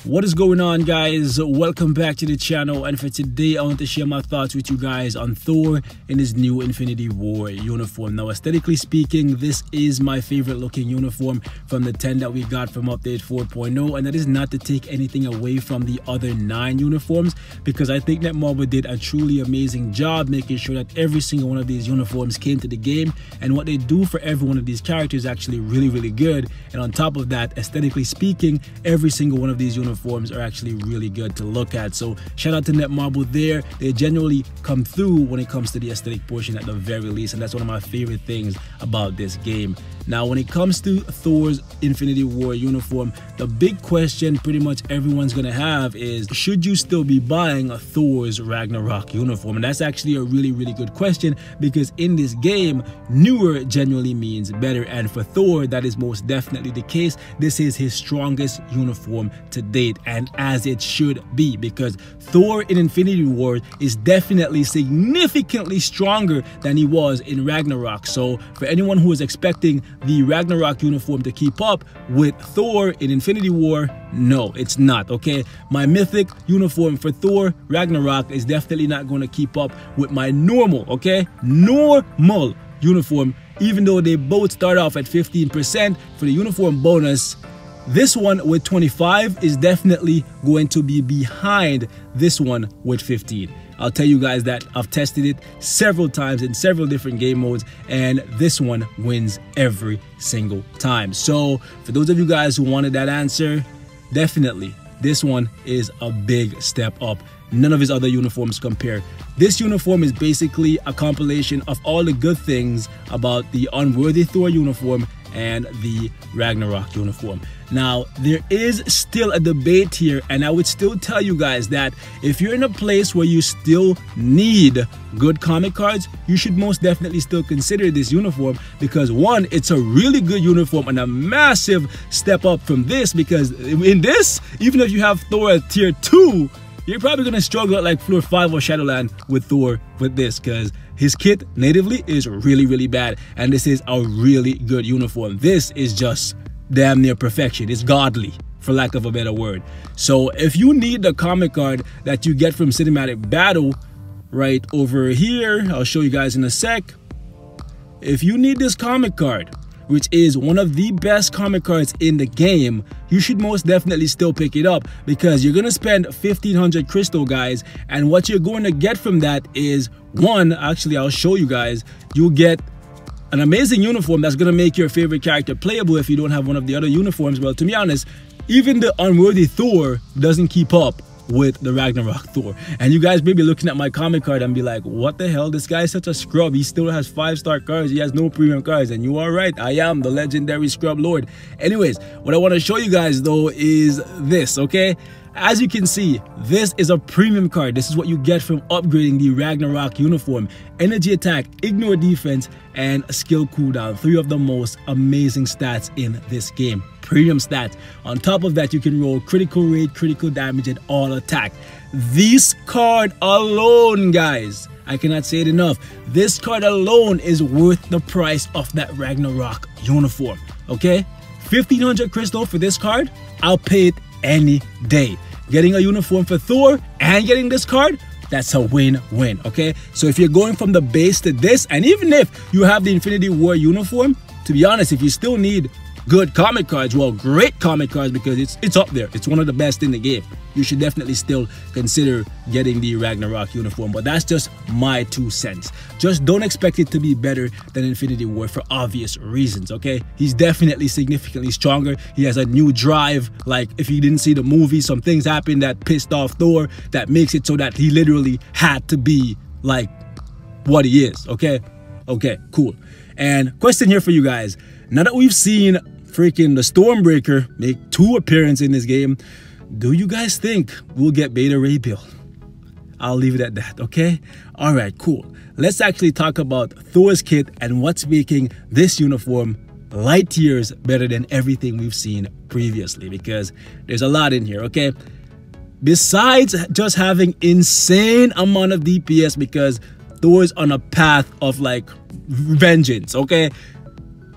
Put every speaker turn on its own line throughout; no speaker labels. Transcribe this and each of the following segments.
What is going on, guys? Welcome back to the channel, and for today I want to share my thoughts with you guys on Thor in his new Infinity War uniform. Now, aesthetically speaking, this is my favorite looking uniform from the 10 that we got from update 4.0, and that is not to take anything away from the other 9 uniforms, because I think Netmarble did a truly amazing job making sure that every single one of these uniforms came to the game, and what they do for every one of these characters is actually really good. And on top of that, aesthetically speaking, every single one of these uniforms are actually really good to look at. So shout out to Netmarble there. They genuinely come through when it comes to the aesthetic portion at the very least, and that's one of my favorite things about this game. Now, when it comes to Thor's Infinity War uniform, the big question pretty much everyone's gonna have is, should you still be buying a Thor's Ragnarok uniform? And that's actually a really good question, because in this game, newer genuinely means better, and for Thor, that is most definitely the case. This is his strongest uniform to date, and as it should be, because Thor in Infinity War is definitely significantly stronger than he was in Ragnarok. So for anyone who is expecting the Ragnarok uniform to keep up with Thor in Infinity War, no, it's not, okay? My mythic uniform for Thor Ragnarok is definitely not going to keep up with my normal, okay? Normal uniform, even though they both start off at 15% for the uniform bonus. This one with 25 is definitely going to be behind this one with 15. I'll tell you guys that I've tested it several times in several different game modes, and this one wins every single time. So for those of you guys who wanted that answer, definitely this one is a big step up. None of his other uniforms compare. This uniform is basically a compilation of all the good things about the Unworthy Thor uniform and the Ragnarok uniform. Now, there is still a debate here, and I would still tell you guys that if you're in a place where you still need good comic cards, you should most definitely still consider this uniform, because one, it's a really good uniform and a massive step up from this, because in this, even if you have Thor at tier 2, you're probably going to struggle at like floor 5 or Shadowland with Thor with this, because his kit natively is really bad, and this is a really good uniform. This is just damn near perfection. It's godly, for lack of a better word. So if you need the comic card that you get from Cinematic Battle right over here, I'll show you guys in a sec. If you need this comic card, which is one of the best comic cards in the game, you should most definitely still pick it up, because you're gonna spend 1500 crystal, guys, and what you're going to get from that is, one, actually I'll show you guys, you'll get an amazing uniform that's gonna make your favorite character playable if you don't have one of the other uniforms. Well, to be honest, even the Unworthy Thor doesn't keep up with the Ragnarok Thor. And you guys may be looking at my comic card and be like, what the hell, this guy is such a scrub, he still has 5-star cards, he has no premium cards. And you are right, I am the legendary scrub lord. Anyways, what I want to show you guys though is this, okay? As you can see, this is a premium card. This is what you get from upgrading the Ragnarok uniform. Energy attack, ignore defense, and skill cooldown. 3 of the most amazing stats in this game. Premium stats. On top of that, you can roll critical rate, critical damage, and all attack. This card alone, guys, I cannot say it enough. This card alone is worth the price of that Ragnarok uniform, okay? 1500 crystal for this card, I'll pay it any day. Getting a uniform for Thor and getting this card, that's a win-win, okay? So if you're going from the base to this, and even if you have the Infinity War uniform, to be honest, if you still need good comic cards, well, great comic cards, because it's up there, it's one of the best in the game, you should definitely still consider getting the Ragnarok uniform. But that's just my 2 cents. Just don't expect it to be better than Infinity War for obvious reasons, okay? He's definitely significantly stronger. He has a new drive. Like, if you didn't see the movie, some things happened that pissed off Thor that makes it so that he literally had to be like what he is, okay? Okay, cool. And question here for you guys. Now that we've seen freaking the Stormbreaker make 2 appearances in this game, do you guys think we'll get Beta Ray Bill? I'll leave it at that, okay? All right, cool. Let's actually talk about Thor's kit and what's making this uniform light years better than everything we've seen previously, because there's a lot in here, okay? Besides just having insane amount of DPS, because Thor's on a path of like vengeance, okay?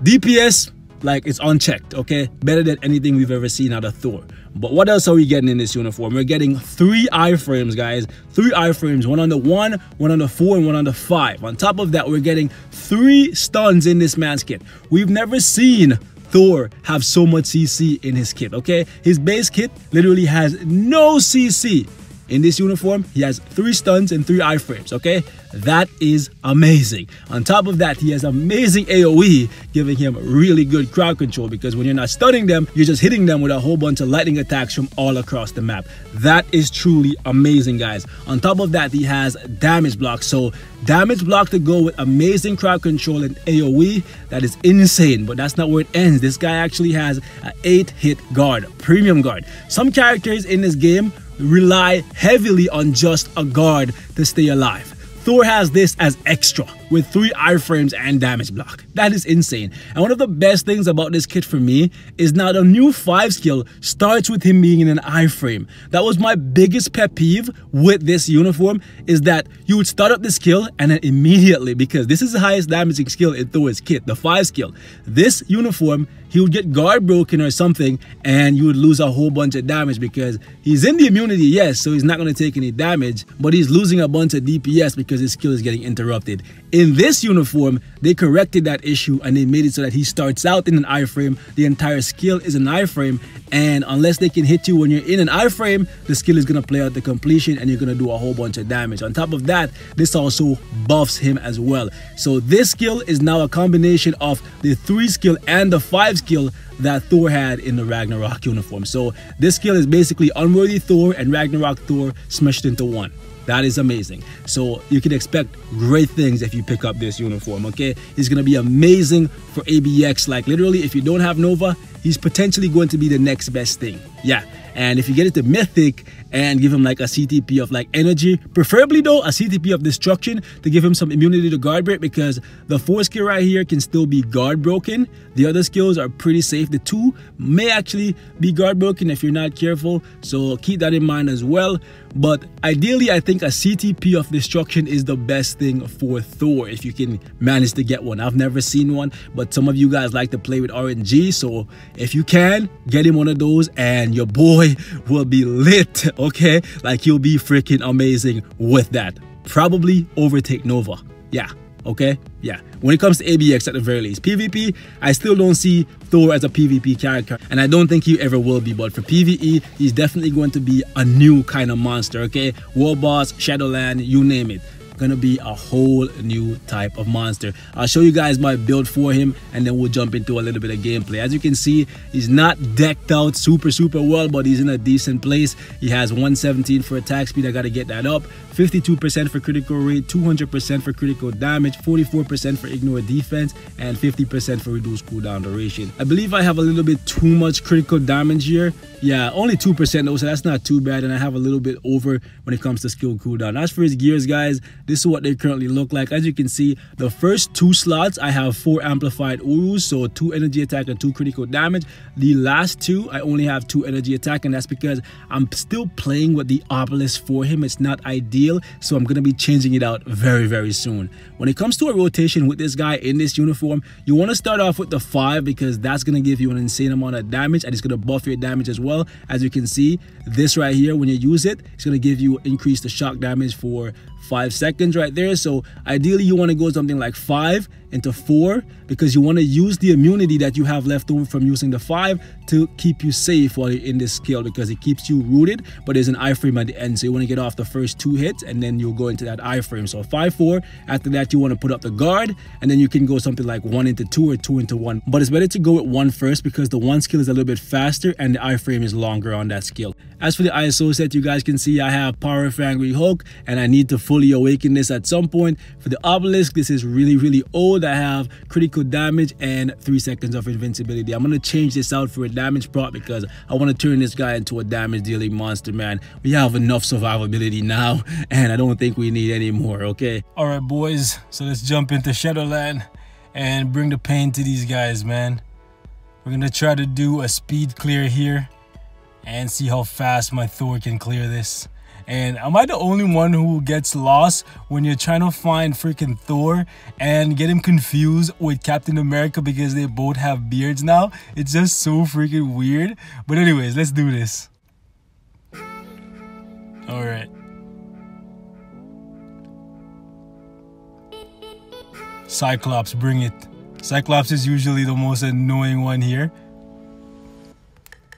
DPS like it's unchecked, okay? Better than anything we've ever seen out of Thor. But what else are we getting in this uniform? We're getting 3 iframes, guys. 3 iframes, one on the 1, one on the 4, and one on the 5. On top of that, we're getting 3 stuns in this man's kit. We've never seen Thor have so much CC in his kit, okay? His base kit literally has no CC. In this uniform, he has 3 stuns and 3 iframes, okay? That is amazing. On top of that, he has amazing AoE, giving him really good crowd control, because when you're not stunning them, you're just hitting them with a whole bunch of lightning attacks from all across the map. That is truly amazing, guys. On top of that, he has damage block. So damage block to go with amazing crowd control and AoE, that is insane. But that's not where it ends. This guy actually has an 8-hit guard, premium guard. Some characters in this game rely heavily on just a guard to stay alive. Thor has this as extra with 3 iframes and damage block. That is insane. And one of the best things about this kit for me is now the new 5 skill starts with him being in an iframe. That was my biggest pet peeve with this uniform, is that you would start up the skill and then immediately, because this is the highest damaging skill in Thor's kit, the 5 skill. This uniform, he would get guard broken or something and you would lose a whole bunch of damage, because he's in the immunity, yes, so he's not going to take any damage, but he's losing a bunch of DPS because his skill is getting interrupted. In this uniform, they corrected that issue and they made it so that he starts out in an iframe. The entire skill is an iframe, and unless they can hit you when you're in an iframe, the skill is going to play out the completion and you're going to do a whole bunch of damage. On top of that, this also buffs him as well. So this skill is now a combination of the 3 skill and the 5 skill that Thor had in the Ragnarok uniform. So this skill is basically Unworthy Thor and Ragnarok Thor smashed into one. That is amazing. So you can expect great things if you pick up this uniform, okay? He's going to be amazing for ABX. Like literally, if you don't have Nova, he's potentially going to be the next best thing. Yeah. And if you get it to Mythic and give him like a CTP of like energy, preferably though a CTP of destruction to give him some immunity to guard break, because the 4 skill right here can still be guard broken. The other skills are pretty safe. The 2 may actually be guard broken if you're not careful, so keep that in mind as well. But ideally, I think a CTP of destruction is the best thing for Thor if you can manage to get one. I've never seen one, but some of you guys like to play with RNG, so if you can, get him one of those and your boy will be lit, okay? Like he'll be freaking amazing with that. Probably overtake Nova. Yeah. Okay, yeah. When it comes to ABX at the very least, PvP, I still don't see Thor as a PvP character, and I don't think he ever will be. But for PvE, he's definitely going to be a new kind of monster. Okay, World Boss, Shadowland, you name it. Gonna be a whole new type of monster. I'll show you guys my build for him and then we'll jump into a little bit of gameplay. As you can see, he's not decked out super well, but he's in a decent place. He has 117 for attack speed. I gotta get that up. 52% for critical rate, 200% for critical damage, 44% for ignore defense, and 50% for reduced cooldown duration. I believe I have a little bit too much critical damage here. Yeah, only 2% though, so that's not too bad, and I have a little bit over when it comes to skill cooldown. As for his gears, guys, this is what they currently look like. As you can see, the first 2 slots, I have 4 amplified Urus, so 2 energy attack and 2 critical damage. The last 2, I only have 2 energy attack, and that's because I'm still playing with the obelisk for him. It's not ideal, so I'm going to be changing it out very soon. When it comes to a rotation with this guy in this uniform, you want to start off with the 5 because that's going to give you an insane amount of damage, and it's going to buff your damage as well. As you can see, this right here, when you use it, it's going to give you increase the shock damage for 5 seconds right there. So ideally you want to go something like 5 into 4 because you want to use the immunity that you have left over from using the 5 to keep you safe while you're in this skill, because it keeps you rooted, but there's an iframe at the end, so you want to get off the first 2 hits and then you'll go into that iframe. So 5-4. After that, you want to put up the guard, and then you can go something like 1 into 2 or 2 into 1, but it's better to go with 1 first because the 1 skill is a little bit faster and the iframe is longer on that skill. As for the ISO set, you guys can see I have Power of Angry Hulk, and I need to fully awaken this at some point. For the obelisk, this is really old. I have critical damage and 3 seconds of invincibility. I'm going to change this out for a damage prop because I want to turn this guy into a damage dealing monster, man. We have enough survivability now, and I don't think we need any more, okay? All right, boys, so let's jump into Shadowland and bring the pain to these guys, man. We're going to try to do a speed clear here and see how fast my Thor can clear this. And am I the only one who gets lost when you're trying to find freaking Thor and get him confused with Captain America because they both have beards now? It's just so freaking weird. But anyways, let's do this. Alright. Cyclops, bring it. Cyclops is usually the most annoying one here.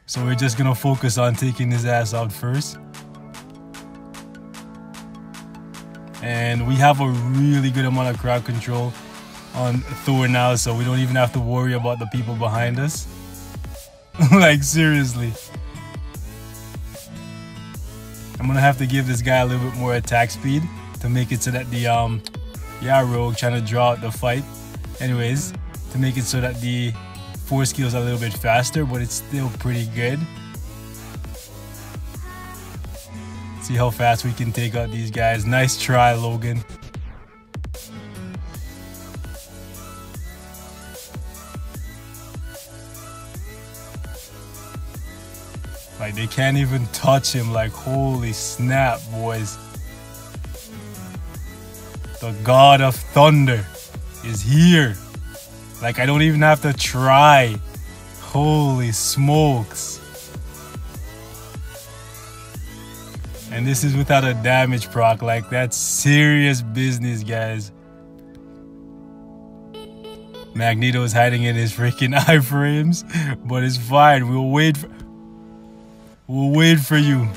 So we're just gonna focus on taking his ass out first. And we have a really good amount of crowd control on Thor now, so we don't even have to worry about the people behind us. Like, seriously. I'm gonna have to give this guy a little bit more attack speed to make it so that the yeah, Rogue trying to draw out the fight. Anyways, to make it so that the force skills are a little bit faster, but it's still pretty good. See how fast we can take out these guys. Nice try, Logan. Like, they can't even touch him. Like, holy snap, boys. The God of Thunder is here. Like, I don't even have to try. Holy smokes. And this is without a damage proc. Like, that's serious business, guys. Magneto is hiding in his freaking iframes, but it's fine. We'll wait for you,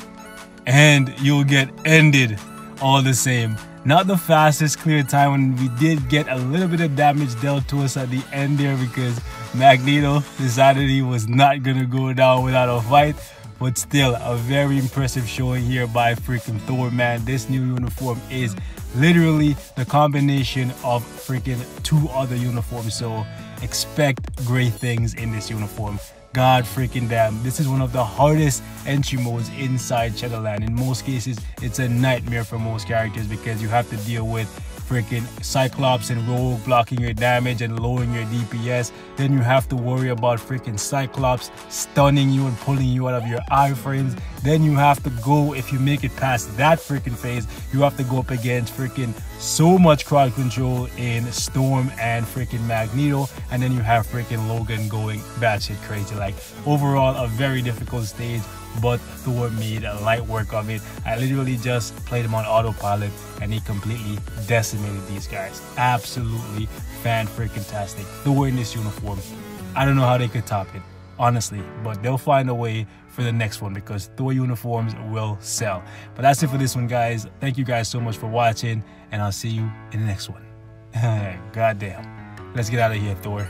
and you'll get ended all the same. Not the fastest clear time, when we did get a little bit of damage dealt to us at the end there because Magneto decided he was not gonna go down without a fight. But still, a very impressive showing here by freaking Thor, man. This new uniform is literally the combination of freaking 2 other uniforms. So expect great things in this uniform. God freaking damn. This is one of the hardest entry modes inside Shadowland. In most cases, it's a nightmare for most characters because you have to deal with freaking Cyclops and Rogue blocking your damage and lowering your DPS. Then you have to worry about freaking Cyclops stunning you and pulling you out of your iframes. Then you have to go, if you make it past that freaking phase, you have to go up against freaking so much crowd control in Storm and freaking Magneto. And then you have freaking Logan going batshit crazy. Like, overall, a very difficult stage, but Thor made a light work of it. I literally just played him on autopilot and he completely decimated these guys. Absolutely fan-freaking-tastic. Thor in this uniform, I don't know how they could top it, honestly, but they'll find a way for the next one because Thor uniforms will sell. But that's it for this one, guys. Thank you guys so much for watching, and I'll see you in the next one. Goddamn. Let's get out of here, Thor.